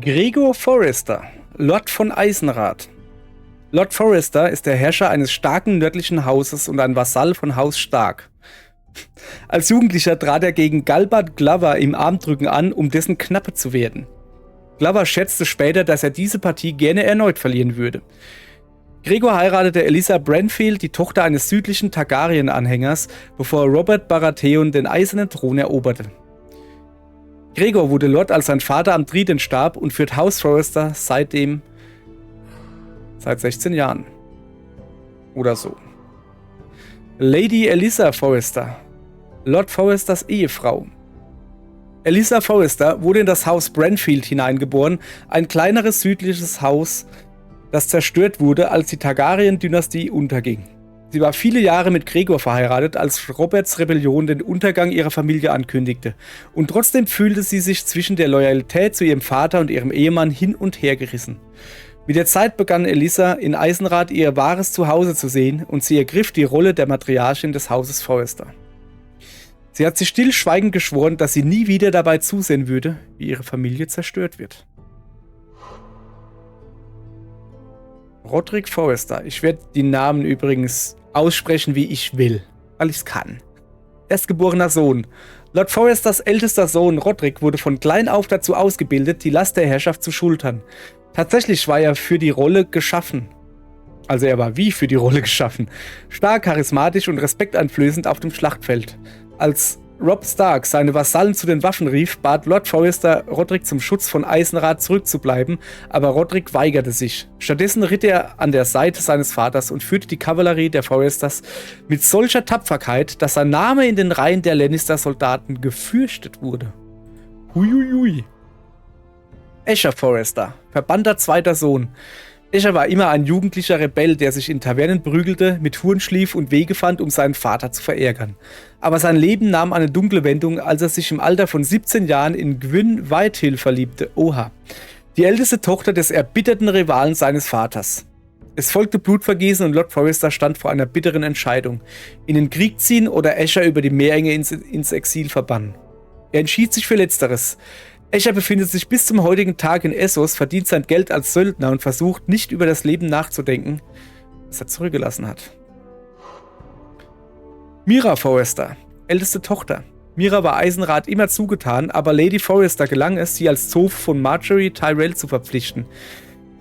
Gregor Forrester, Lord von Eisenrath. Lord Forrester ist der Herrscher eines starken nördlichen Hauses und ein Vasall von Haus Stark. Als Jugendlicher trat er gegen Galbart Glover im Armdrücken an, um dessen Knappe zu werden. Glover schätzte später, dass er diese Partie gerne erneut verlieren würde. Gregor heiratete Elissa Branfield, die Tochter eines südlichen Targaryen-Anhängers, bevor Robert Baratheon den eisernen Thron eroberte. Gregor wurde Lord, als sein Vater am Trident starb, und führt Haus Forrester seit 16 Jahren. Oder so. Lady Elissa Forrester, Lord Forresters Ehefrau. Elissa Forrester wurde in das Haus Branfield hineingeboren, ein kleineres südliches Haus, das zerstört wurde, als die Targaryen-Dynastie unterging. Sie war viele Jahre mit Gregor verheiratet, als Roberts Rebellion den Untergang ihrer Familie ankündigte. Und trotzdem fühlte sie sich zwischen der Loyalität zu ihrem Vater und ihrem Ehemann hin und her gerissen. Mit der Zeit begann Elissa in Eisenrath ihr wahres Zuhause zu sehen, und sie ergriff die Rolle der Matriarchin des Hauses Forrester. Sie hat sich stillschweigend geschworen, dass sie nie wieder dabei zusehen würde, wie ihre Familie zerstört wird. Rodrik Forrester. Ich werde die Namen übrigens aussprechen, wie ich will, weil ich es kann. Erstgeborener Sohn. Lord Forresters ältester Sohn Rodrik wurde von klein auf dazu ausgebildet, die Last der Herrschaft zu schultern. Tatsächlich war er für die Rolle geschaffen. Also er war wie für die Rolle geschaffen. Stark, charismatisch und respekteinflößend auf dem Schlachtfeld. Als Robb Stark seine Vasallen zu den Waffen rief, bat Lord Forrester Rodrik zum Schutz von Eisenrath zurückzubleiben, aber Rodrik weigerte sich. Stattdessen ritt er an der Seite seines Vaters und führte die Kavallerie der Forresters mit solcher Tapferkeit, dass sein Name in den Reihen der Lannister-Soldaten gefürchtet wurde. Huiuiui. Asher Forrester, verbannter zweiter Sohn. Asher war immer ein jugendlicher Rebell, der sich in Tavernen prügelte, mit Huren schlief und Wege fand, um seinen Vater zu verärgern. Aber sein Leben nahm eine dunkle Wendung, als er sich im Alter von 17 Jahren in Gwyn Whitehill verliebte. Oha. Die älteste Tochter des erbitterten Rivalen seines Vaters. Es folgte Blutvergießen und Lord Forrester stand vor einer bitteren Entscheidung. In den Krieg ziehen oder Asher über die Meerenge ins Exil verbannen. Er entschied sich für Letzteres. Asher befindet sich bis zum heutigen Tag in Essos, verdient sein Geld als Söldner und versucht nicht über das Leben nachzudenken, das er zurückgelassen hat. Mira Forrester, älteste Tochter. Mira war Eisenrath immer zugetan, aber Lady Forrester gelang es, sie als Zofe von Marjorie Tyrell zu verpflichten.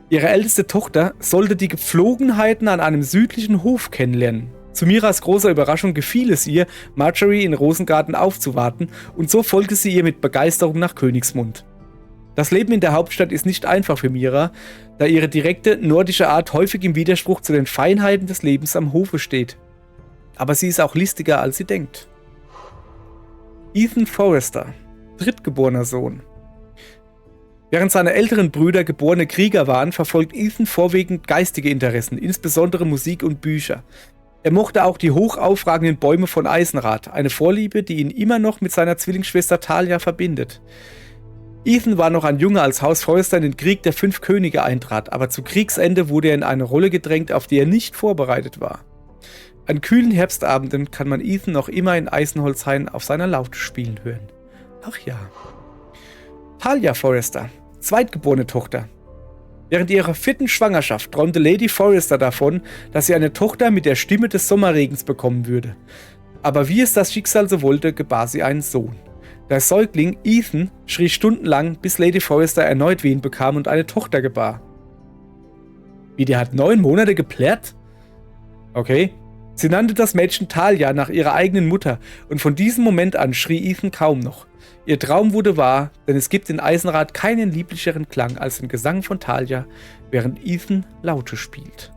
Ihre älteste Tochter sollte die Gepflogenheiten an einem südlichen Hof kennenlernen. Zu Miras großer Überraschung gefiel es ihr, Marjorie in Rosengarten aufzuwarten, und so folgte sie ihr mit Begeisterung nach Königsmund. Das Leben in der Hauptstadt ist nicht einfach für Mira, da ihre direkte nordische Art häufig im Widerspruch zu den Feinheiten des Lebens am Hofe steht. Aber sie ist auch listiger, als sie denkt. Ethan Forrester, drittgeborener Sohn. Während seine älteren Brüder geborene Krieger waren, verfolgt Ethan vorwiegend geistige Interessen, insbesondere Musik und Bücher. Er mochte auch die hochaufragenden Bäume von Eisenrath, eine Vorliebe, die ihn immer noch mit seiner Zwillingsschwester Talia verbindet. Ethan war noch ein Junge, als Haus Forrester in den Krieg der 5 Könige eintrat, aber zu Kriegsende wurde er in eine Rolle gedrängt, auf die er nicht vorbereitet war. An kühlen Herbstabenden kann man Ethan noch immer in Eisenholzhain auf seiner Laute spielen hören. Ach ja. Talia Forrester, zweitgeborene Tochter. Während ihrer 4. Schwangerschaft träumte Lady Forrester davon, dass sie eine Tochter mit der Stimme des Sommerregens bekommen würde. Aber wie es das Schicksal so wollte, gebar sie einen Sohn. Der Säugling Ethan schrie stundenlang, bis Lady Forrester erneut Wehen bekam und eine Tochter gebar. Wie, der hat 9 Monate geplärrt? Okay. Sie nannte das Mädchen Talia nach ihrer eigenen Mutter, und von diesem Moment an schrie Ethan kaum noch. Ihr Traum wurde wahr, denn es gibt in Eisenrath keinen lieblicheren Klang als den Gesang von Talia, während Ethan Laute spielt.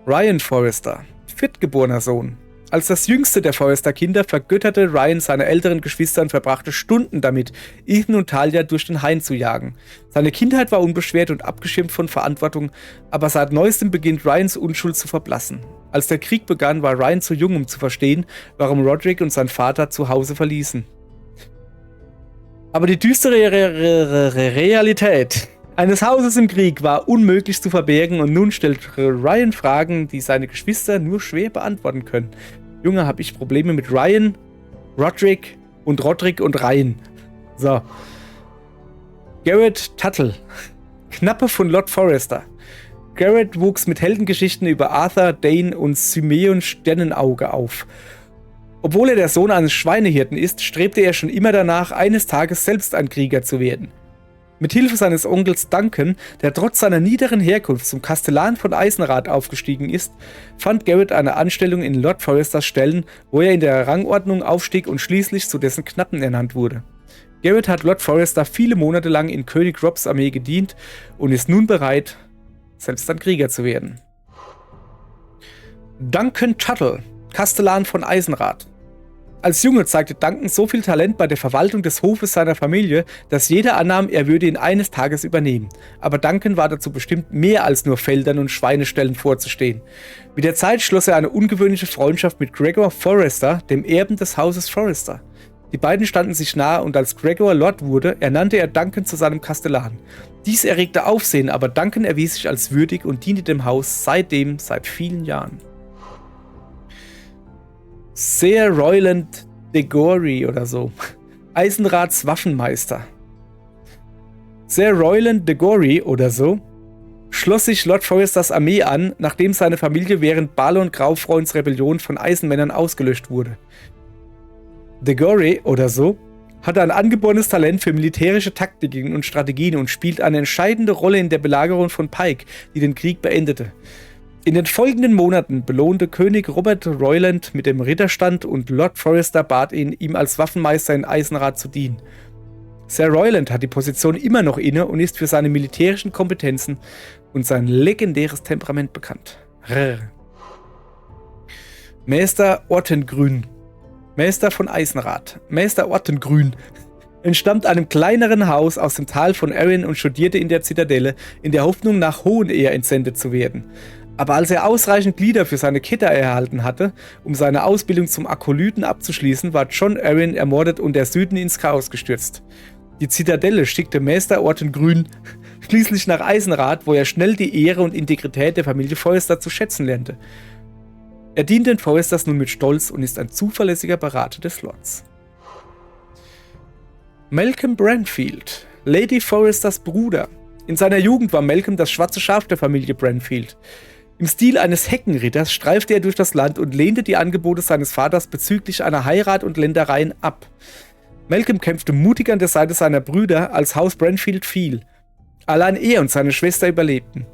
Ryan Forrester, viertgeborener Sohn. Als das jüngste der Forrester-Kinder vergötterte Ryan seine älteren Geschwister und verbrachte Stunden damit, Ethan und Talia durch den Hain zu jagen. Seine Kindheit war unbeschwert und abgeschirmt von Verantwortung, aber seit neuestem beginnt Ryans Unschuld zu verblassen. Als der Krieg begann, war Ryan zu jung, um zu verstehen, warum Rodrik und sein Vater zu Hause verließen. Aber die düstere Realität eines Hauses im Krieg war unmöglich zu verbergen, und nun stellt Ryan Fragen, die seine Geschwister nur schwer beantworten können. Junge, habe ich Probleme mit Ryan, Rodrik und Ryan. So. Garrett Tuttle. Knappe von Lord Forrester. Garrett wuchs mit Heldengeschichten über Arthur, Dane und Symeon Sternenauge auf. Obwohl er der Sohn eines Schweinehirten ist, strebte er schon immer danach, eines Tages selbst ein Krieger zu werden. Mit Hilfe seines Onkels Duncan, der trotz seiner niederen Herkunft zum Kastellan von Eisenrath aufgestiegen ist, fand Garrett eine Anstellung in Lord Forresters Stellen, wo er in der Rangordnung aufstieg und schließlich zu dessen Knappen ernannt wurde. Garrett hat Lord Forrester viele Monate lang in König Robs Armee gedient und ist nun bereit, selbst ein Krieger zu werden. Duncan Tuttle, Kastellan von Eisenrath. Als Junge zeigte Duncan so viel Talent bei der Verwaltung des Hofes seiner Familie, dass jeder annahm, er würde ihn eines Tages übernehmen. Aber Duncan war dazu bestimmt, mehr als nur Feldern und Schweineställen vorzustehen. Mit der Zeit schloss er eine ungewöhnliche Freundschaft mit Gregor Forrester, dem Erben des Hauses Forrester. Die beiden standen sich nahe und als Gregor Lord wurde, ernannte er Duncan zu seinem Kastellan. Dies erregte Aufsehen, aber Duncan erwies sich als würdig und diente dem Haus seitdem seit vielen Jahren. Sir Royland de Gory oder so. Eisenraths Waffenmeister. Sir Royland de Gory oder so schloss sich Lord Forresters Armee an, nachdem seine Familie während Balon Graufreunds Rebellion von Eisenmännern ausgelöscht wurde. De Gory oder so hatte ein angeborenes Talent für militärische Taktiken und Strategien und spielt eine entscheidende Rolle in der Belagerung von Pike, die den Krieg beendete. In den folgenden Monaten belohnte König Robert Royland mit dem Ritterstand und Lord Forrester bat ihn, ihm als Waffenmeister in Eisenrath zu dienen. Sir Royland hat die Position immer noch inne und ist für seine militärischen Kompetenzen und sein legendäres Temperament bekannt. Meister Ortengrün. Meister von Eisenrath. Meister Ortengrün entstammt einem kleineren Haus aus dem Tal von Arryn und studierte in der Zitadelle, in der Hoffnung, nach Hohenehr entsendet zu werden. Aber als er ausreichend Glieder für seine Kette erhalten hatte, um seine Ausbildung zum Akolyten abzuschließen, war Jon Arryn ermordet und der Süden ins Chaos gestürzt. Die Zitadelle schickte Meister Ortengrün schließlich nach Eisenrath, wo er schnell die Ehre und Integrität der Familie Forrester zu schätzen lernte. Er dient den Forresters nun mit Stolz und ist ein zuverlässiger Berater des Lords. Malcolm Branfield, Lady Forresters Bruder. In seiner Jugend war Malcolm das schwarze Schaf der Familie Branfield. Im Stil eines Heckenritters streifte er durch das Land und lehnte die Angebote seines Vaters bezüglich einer Heirat und Ländereien ab. Malcolm kämpfte mutig an der Seite seiner Brüder, als Haus Branfield fiel. Allein er und seine Schwester überlebten.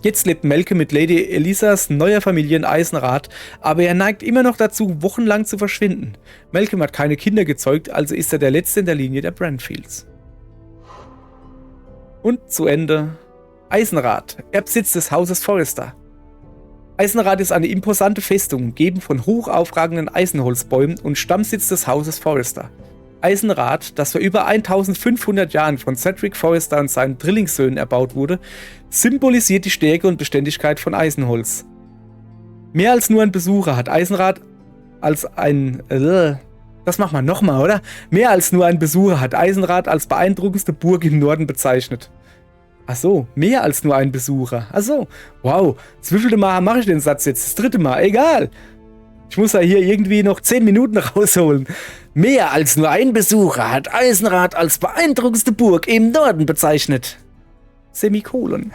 Jetzt lebt Malcolm mit Lady Elisas neuer Familie in Eisenrath, aber er neigt immer noch dazu, wochenlang zu verschwinden. Malcolm hat keine Kinder gezeugt, also ist er der Letzte in der Linie der Branfields. Und zu Ende Eisenrath, Erbsitz des Hauses Forrester. Eisenrath ist eine imposante Festung, umgeben von hoch aufragenden Eisenholzbäumen und Stammsitz des Hauses Forrester. Eisenrath, das vor über 1500 Jahren von Cedric Forrester und seinen Drillingssöhnen erbaut wurde, symbolisiert die Stärke und Beständigkeit von Eisenholz. Mehr als nur ein Besucher hat Eisenrath als ein... Das machen wir nochmal, oder? Mehr als nur ein Besucher hat Eisenrath als beeindruckendste Burg im Norden bezeichnet. Ach so, mehr als nur ein Besucher. Ach so, wow. Das wievielte Mal mache ich den Satz jetzt? Das dritte Mal, egal. Ich muss ja hier irgendwie noch 10 Minuten rausholen. Mehr als nur ein Besucher hat Eisenrath als beeindruckendste Burg im Norden bezeichnet. Semikolon.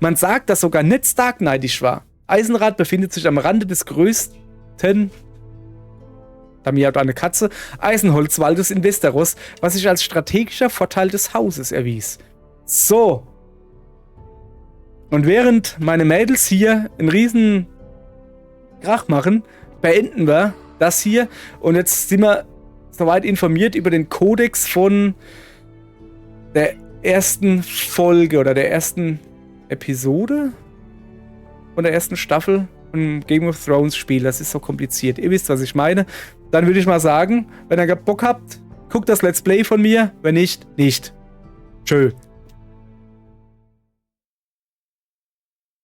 Man sagt, dass sogar Ned Stark neidisch war. Eisenrath befindet sich am Rande des größten... Damir hat eine Katze, Eisenholzwaldes in Westeros, was sich als strategischer Vorteil des Hauses erwies. So. Und während meine Mädels hier einen riesen Krach machen, beenden wir das hier. Und jetzt sind wir soweit informiert über den Kodex von der ersten Folge oder der ersten Episode von der ersten Staffel von Game of Thrones Spiel. Das ist so kompliziert. Ihr wisst, was ich meine. Dann würde ich mal sagen, wenn ihr Bock habt, guckt das Let's Play von mir. Wenn nicht, nicht. Tschö.